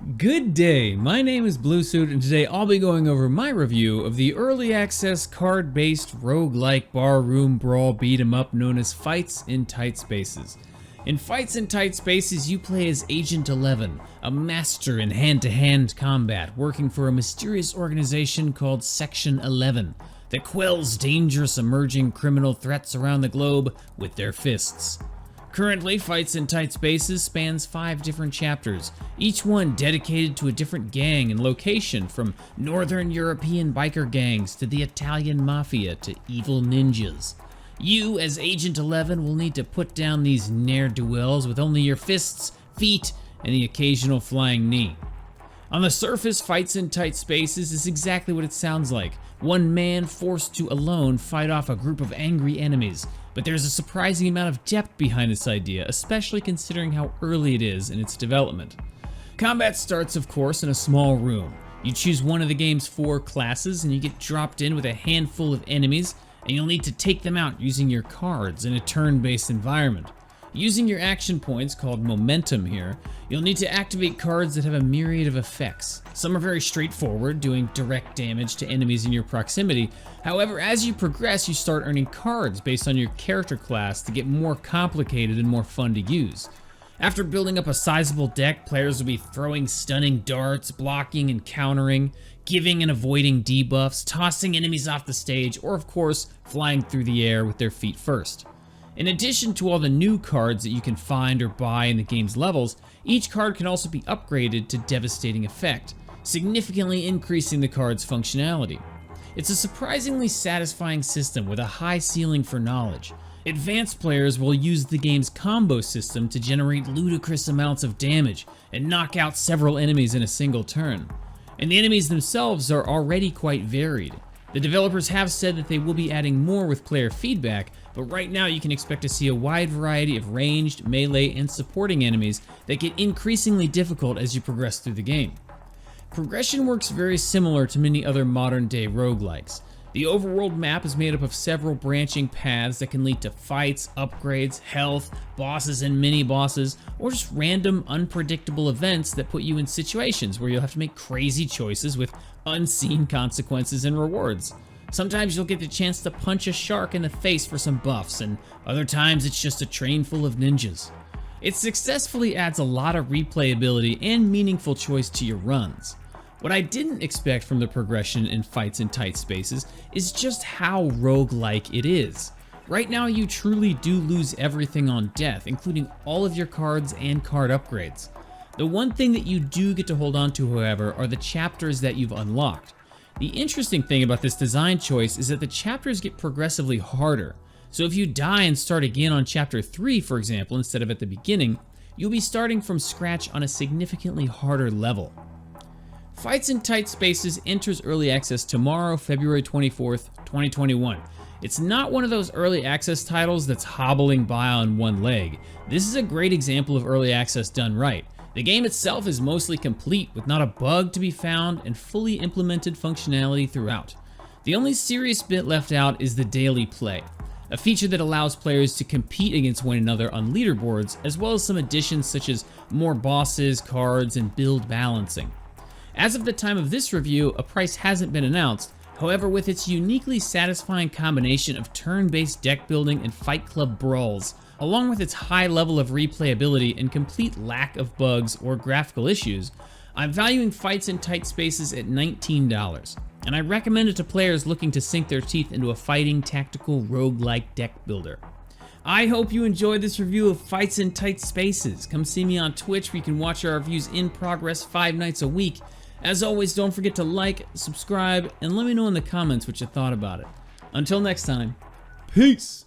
Good day, my name is Bluesuit and today I'll be going over my review of the early access card-based roguelike barroom brawl beat 'em up known as Fights in Tight Spaces. In Fights in Tight Spaces, you play as Agent 11, a master in hand-to-hand combat working for a mysterious organization called Section 11 that quells dangerous emerging criminal threats around the globe with their fists. Currently, Fights in Tight Spaces spans 5 different chapters, each one dedicated to a different gang and location, from Northern European biker gangs to the Italian mafia to evil ninjas. You, as Agent 11, will need to put down these ne'er-do-wells with only your fists, feet, and the occasional flying knee. On the surface, Fights in Tight Spaces is exactly what it sounds like. One man forced to alone fight off a group of angry enemies, but there's a surprising amount of depth behind this idea, especially considering how early it is in its development. Combat starts, of course, in a small room. You choose one of the game's 4 classes and you get dropped in with a handful of enemies, and you'll need to take them out using your cards in a turn-based environment. Using your action points, called momentum here, you'll need to activate cards that have a myriad of effects. Some are very straightforward, doing direct damage to enemies in your proximity. However, as you progress, you start earning cards based on your character class to get more complicated and more fun to use. After building up a sizable deck, players will be throwing stunning darts, blocking and countering, giving and avoiding debuffs, tossing enemies off the stage, or of course, flying through the air with their feet first. In addition to all the new cards that you can find or buy in the game's levels, each card can also be upgraded to devastating effect, significantly increasing the card's functionality. It's a surprisingly satisfying system with a high ceiling for knowledge. Advanced players will use the game's combo system to generate ludicrous amounts of damage and knock out several enemies in a single turn. And the enemies themselves are already quite varied. The developers have said that they will be adding more with player feedback, but right now you can expect to see a wide variety of ranged, melee, and supporting enemies that get increasingly difficult as you progress through the game. Progression works very similar to many other modern-day roguelikes. The overworld map is made up of several branching paths that can lead to fights, upgrades, health, bosses and mini-bosses, or just random, unpredictable events that put you in situations where you'll have to make crazy choices with unseen consequences and rewards. Sometimes you'll get the chance to punch a shark in the face for some buffs, and other times it's just a train full of ninjas. It successfully adds a lot of replayability and meaningful choice to your runs. What I didn't expect from the progression in Fights in Tight Spaces is just how roguelike it is. Right now you truly do lose everything on death, including all of your cards and card upgrades. The one thing that you do get to hold on to, however, are the chapters that you've unlocked. The interesting thing about this design choice is that the chapters get progressively harder. So if you die and start again on chapter 3, for example, instead of at the beginning, you'll be starting from scratch on a significantly harder level. Fights in Tight Spaces enters early access tomorrow, February 24th, 2021. It's not one of those early access titles that's hobbling by on one leg. This is a great example of early access done right. The game itself is mostly complete, with not a bug to be found and fully implemented functionality throughout. The only serious bit left out is the daily play, a feature that allows players to compete against one another on leaderboards, as well as some additions such as more bosses, cards, and build balancing. As of the time of this review, a price hasn't been announced. However, with its uniquely satisfying combination of turn-based deck building and Fight Club brawls, along with its high level of replayability and complete lack of bugs or graphical issues, I'm valuing Fights in Tight Spaces at $19, and I recommend it to players looking to sink their teeth into a fighting, tactical, roguelike deck builder. I hope you enjoyed this review of Fights in Tight Spaces. Come see me on Twitch where you can watch our reviews in progress 5 nights a week. As always, don't forget to like, subscribe, and let me know in the comments what you thought about it. Until next time, peace!